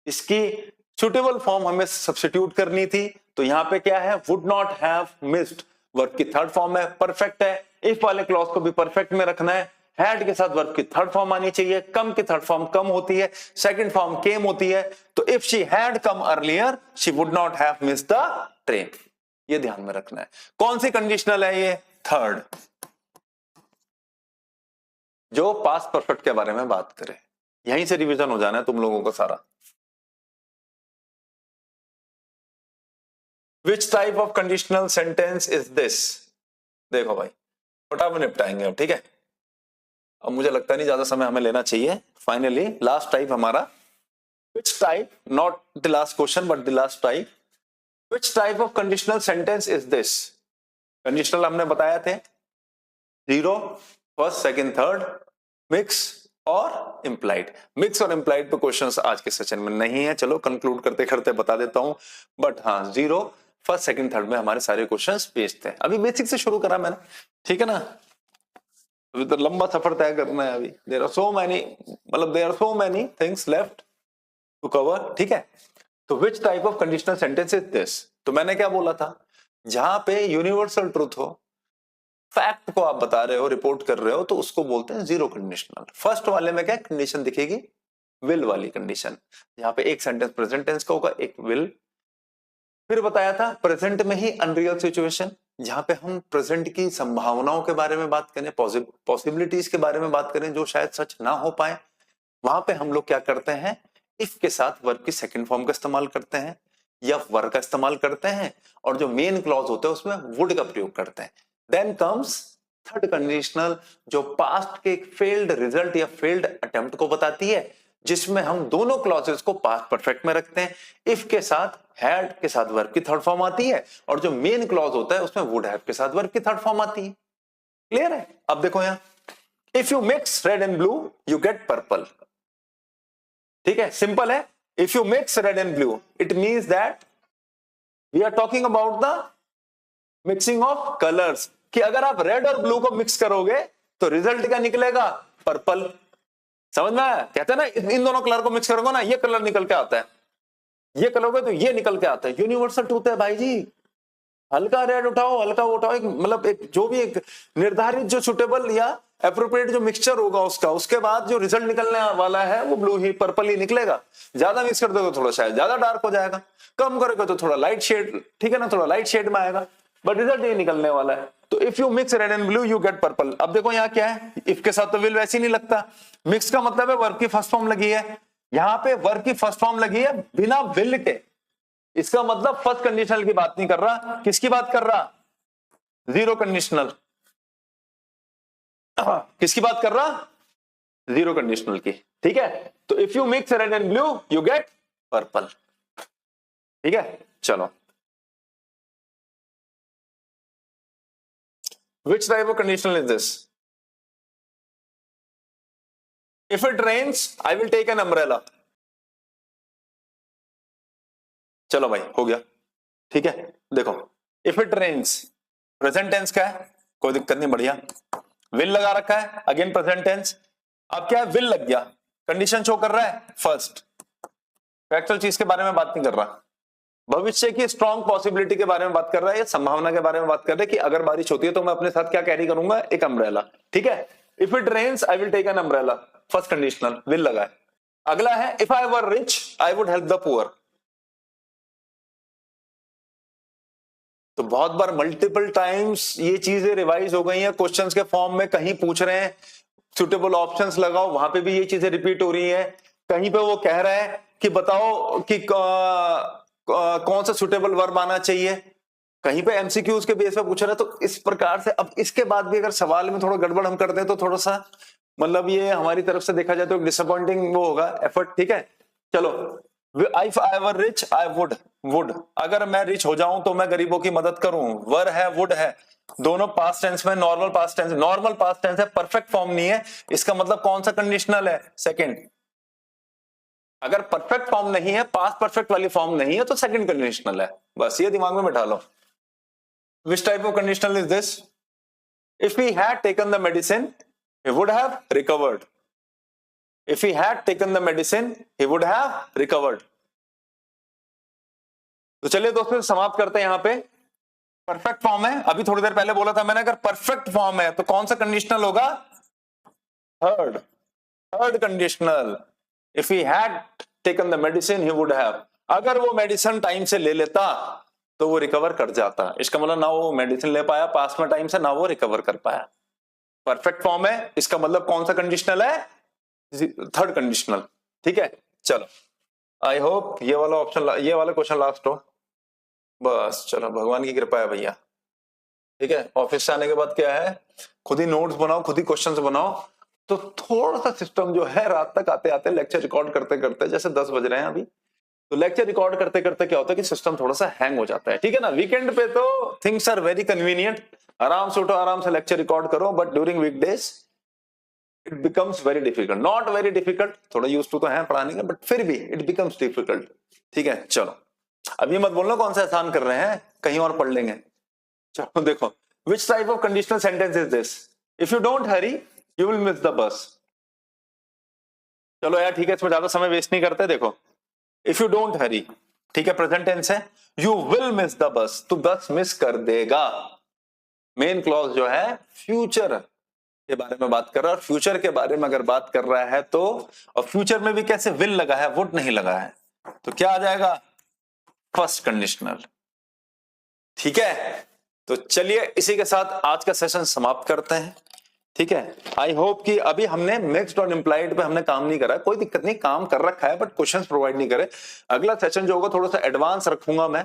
इसकी सुटेबल फॉर्म हमें सब्स्टिट्यूट करनी थी, तो यहां पे क्या है, would not have missed, verb की थर्ड फॉर्म है, परफेक्ट है, इफ वाले क्लॉज को भी परफेक्ट में रखना है, हैड के साथ वर्ब की थर्ड फॉर्म आनी चाहिए, कम की थर्ड फॉर्म कम होती है, सेकंड फॉर्म केम होती है, तो if she had come earlier she would not have missed the train. ये ध्यान में रखना है। कौन सी कंडीशनल है ये, थर्ड, जो पास्ट परफेक्ट के बारे में बात करे। यहीं से रिवीजन हो जाना है तुम लोगों का सारा। विच type of conditional sentence is this. देखो भाई फटाफट निपटाएंगे अब, ठीक है। अब मुझे लगता नहीं ज्यादा समय हमें लेना चाहिए। फाइनली लास्ट टाइप हमारा, which type, not the last question but the last type, which type of conditional sentence is this. Conditional हमने बताया थे, zero, first, second, third, mix और इंप्लाइड। मिक्स और इंप्लाइड पे क्वेश्चंस आज के सेशन में नहीं है, चलो कंक्लूड करते करते बता देता हूं। बट हाँ, जीरो, फर्स्ट, सेकंड, थर्ड में हमारे सारे क्वेश्चंस बेस्ड थे। अभी बेसिक से शुरू करा मैंने, ठीक है ना। अभी तो लंबा सफर तय करना है। अभी देयर आर सो मेनी, मतलब there are so many things left to cover, ठीक है। तो which type of conditional sentence is this. तो मैंने क्या बोला था, जहां पे यूनिवर्सल ट्रूथ हो, फैक्ट को आप बता रहे हो, रिपोर्ट कर रहे हो, तो उसको बोलते हैं जीरो कंडीशनल। फर्स्ट वाले में क्या कंडीशन दिखेगी, विल वाली कंडीशन, जहां पे एक सेंटेंस प्रेजेंट टेंस का होगा, एक विल। फिर बताया था प्रेजेंट में ही अनरियल सिचुएशन, जहां पे हम प्रेजेंट की संभावनाओं के बारे में बात करें, पॉसिबिलिटीज के बारे में बात करें जो शायद सच ना हो पाए, वहां पे हम लोग क्या करते हैं, इफ के साथ वर्ब की सेकंड फॉर्म का इस्तेमाल करते हैं या वर्ब का इस्तेमाल करते हैं, और जो मेन क्लॉज होता है उसमें वुड का प्रयोग करते हैं। देन कम्स थर्ड कंडीशनल, जो पास्ट के फेल्ड रिजल्ट या फेल्ड अटेम्प्ट को बताती है, जिसमें हम दोनों क्लॉजेस को पास्ट परफेक्ट में रखते हैं। इफ के साथ हैड के साथ वर्ब की थर्ड फॉर्म आती है, और जो मेन क्लॉज होता है उसमें वुड हैव के साथ वर्ब की थर्ड फॉर्म आती है। क्लियर है। अब देखो यहां, if you mix red and blue you get purple, ठीक है, सिंपल है। If you mix red and blue it means that we are talking about the mixing of colours, कि अगर आप रेड और ब्लू को मिक्स करोगे तो रिजल्ट क्या निकलेगा, पर्पल। समझ में आया, कहते हैं ना इन दोनों कलर को मिक्स करोगे ना ये कलर निकल के आता है, ये करोगे तो ये निकल के आता है। यूनिवर्सल ट्रूथ है भाई जी। हल्का रेड उठाओ, हल्का उठाओ, एक मतलब एक जो भी एक निर्धारित जो सुटेबल या एप्रोप्रिएट जो मिक्सचर होगा उसका, उसके बाद जो रिजल्ट निकलने वाला है वो ब्लू ही, पर्पल ही निकलेगा। ज्यादा मिक्स कर दोगे थोड़ा शायद ज्यादा डार्क हो जाएगा, कम करोगे तो थोड़ा लाइट शेड, ठीक है ना, थोड़ा लाइट शेड में आएगा, बट रिजल्ट ये निकलने वाला है। तो if you mix red and blue you get purple. अब देखो यहाँ क्या है, इफ के साथ तो विल वैसे ही नहीं लगता, मिक्स का मतलब है वर्ब की फर्स्ट फॉर्म लगी है, यहाँ पे वर्ब की फर्स्ट फॉर्म लगी है बिना विल के, इसका मतलब फर्स्ट कंडीशनल की बात नहीं कर रहा, किसकी बात कर रहा, जीरो कंडीशनल। किसकी बात कर रहा, जीरो कंडीशनल की, ठीक है। तो if you mix red and blue you get purple, ठीक है। चलो, which type of conditional is this? If it rains I will take an umbrella। चलो भाई हो गया, ठीक है। देखो if it rains present tense का है, कोई दिक्कत नहीं, बढ़िया। विल लगा रखा है, अगेन प्रेजेंट टेंस। अब क्या है, विल लग गया, कंडीशन शो कर रहा है फर्स्ट, फैक्चुअल चीज के बारे में बात नहीं कर रहा, भविष्य की स्ट्रॉन्ग पॉसिबिलिटी के बारे में बात कर रहा है, या संभावना के बारे में बात कर रहा है कि अगर बारिश होती है तो मैं अपने साथ क्या कैरी करूंगा, एक अम्ब्रेला, ठीक है। If it rains I will take an umbrella, first conditional, will लगा है। अगला है if I were rich I would help the poor. तो बहुत बार मल्टीपल टाइम्स ये चीजें रिवाइज हो गई हैं, क्वेश्चंस के फॉर्म में कहीं पूछ रहे हैं सुटेबल ऑप्शंस लगाओ, वहां पे भी ये चीजें रिपीट हो रही है। कहीं पे वो कह रहा है कि बताओ कि कौन सा सुटेबल वर्ब आना चाहिए, कहीं पे एमसीक्यूज के बेस पे पूछ रहा है। तो इस प्रकार से अब इसके बाद भी अगर सवाल में थोड़ा गड़बड़ हम कर दें तो थोड़ा सा मतलब ये हमारी तरफ से देखा जाए तो डिसअपॉइंटिंग वो होगा एफर्ट। ठीक है, चलो, if I were rich I would, अगर मैं रिच हो जाऊं तो मैं गरीबों की मदद करूं। वर है, वुड है, दोनों पास्ट टेंस में, नॉर्मल पास्ट टेंस है, परफेक्ट फॉर्म नहीं है। इसका मतलब कौन सा कंडीशनल है? सेकंड। अगर परफेक्ट फॉर्म नहीं है, पास्ट परफेक्ट वाली फॉर्म नहीं है, तो सेकंड कंडीशनल है। बस ये दिमाग में बैठा लो। Which type of conditional is this? If he had taken the medicine, he would have recovered. If he had taken the medicine, he would have recovered. तो चलिए दोस्तों समाप्त करते हैं। यहां पे परफेक्ट फॉर्म है, अभी थोड़ी देर पहले बोला था मैंने, अगर परफेक्ट फॉर्म है तो कौन सा कंडीशनल होगा? Third conditional. If he had taken the medicine, he would have. अगर वो मेडिसिन टाइम से ले लेता तो वो रिकवर कर जाता। इसका मतलब ना वो मेडिसिन ले पाया पास में टाइम से, ना वो रिकवर कर पाया। परफेक्ट फॉर्म है, इसका मतलब कौन सा कंडीशनल है? Third conditional. ठीक है, चलो, आई होप ये वाला ऑप्शन, ये वाला क्वेश्चन लास्ट हो। बस चलो, भगवान की कृपा है भैया। ठीक है, ऑफिस से आने के बाद क्या है, खुद ही नोट्स बनाओ, खुद ही क्वेश्चंस बनाओ। तो थोड़ा सा सिस्टम जो है, रात तक आते आते लेक्चर रिकॉर्ड करते करते, जैसे 10 बज रहे हैं अभी, तो लेक्चर रिकॉर्ड करते करते क्या होता है कि सिस्टम थोड़ा सा हैंग हो जाता है। ठीक है ना, वीकेंड पे तो थिंग्स आर वेरी कन्वीनियंट, आराम से उठो, आराम से लेक्चर रिकॉर्ड करो। But during weekdays it becomes very difficult, not very difficult, थोड़ा यूज्ड टू तो है पढ़ाने का, बट फिर भी इट बिकम्स डिफिकल्ट। ठीक है, चलो, अब ये मत बोलना कौन सा आसान कर रहे हैं, कहीं और पढ़ लेंगे। चलो देखो, which type of conditional sentence is this? If you don't hurry, you will miss the bus. चलो यार ठीक है, इसमें ज्यादा समय वेस्ट नहीं करते। देखो, इफ यू डोंट हरी, ठीक है, प्रेजेंट टेंस है, you will miss the bus, तू बस मिस कर देगा। मेन क्लॉज जो है फ्यूचर के बारे में बात कर रहा है, और फ्यूचर के बारे में अगर बात कर रहा है तो, और फ्यूचर में भी कैसे, विल लगा है, वुड नहीं लगा है, तो क्या आ जाएगा? First conditional. ठीक है, तो चलिए इसी के साथ आज का सेशन समाप्त करते हैं। ठीक है, आई होप कि अभी हमने मिक्स्ड और इम्प्लाइड पे हमने काम नहीं करा, कोई दिक्कत नहीं, काम कर रखा है, बट क्वेश्चंस प्रोवाइड नहीं करे। अगला सेशन जो होगा थोड़ा सा एडवांस रखूंगा मैं।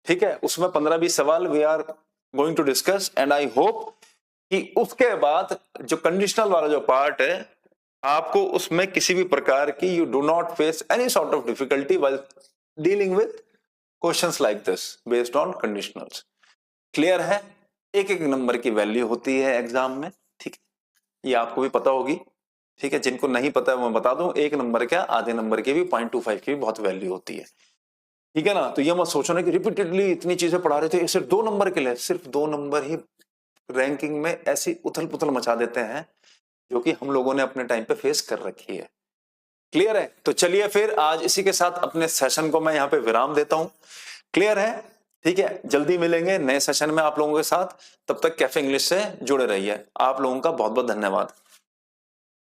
ठीक है, उसमें 15-20 सवाल we are going to discuss, and I hope कि उसके बाद जो कंडीशनल वाला जो पार्ट है, आपको उसमें किसी भी प्रकार की you do not face any sort of difficulty while dealing with questions like this based on conditionals. Clear है? एक एक नंबर की वैल्यू होती है एग्जाम में। ठीक है, ये आपको भी पता होगी। ठीक है, जिनको नहीं पता है मैं बता दूं, एक नंबर क्या, आधे नंबर के भी, 0.25 की भी बहुत वैल्यू होती है। ठीक है ना, तो ये मत सोचो ना कि रिपीटेडली इतनी चीजें पढ़ा रहे थे, सिर्फ 2 नंबर के लिए, सिर्फ 2 नंबर ही रैंकिंग में ऐसी उथल पुथल मचा देते हैं, जो कि हम लोगों ने अपने टाइम पे फेस कर रखी है। क्लियर है? तो चलिए फिर आज इसी के साथ अपने सेशन को मैं यहाँ पे विराम देता हूं। क्लियर है? ठीक है, जल्दी मिलेंगे नए सेशन में आप लोगों के साथ। तब तक कैफे इंग्लिश से जुड़े रहिए। आप लोगों का बहुत बहुत धन्यवाद।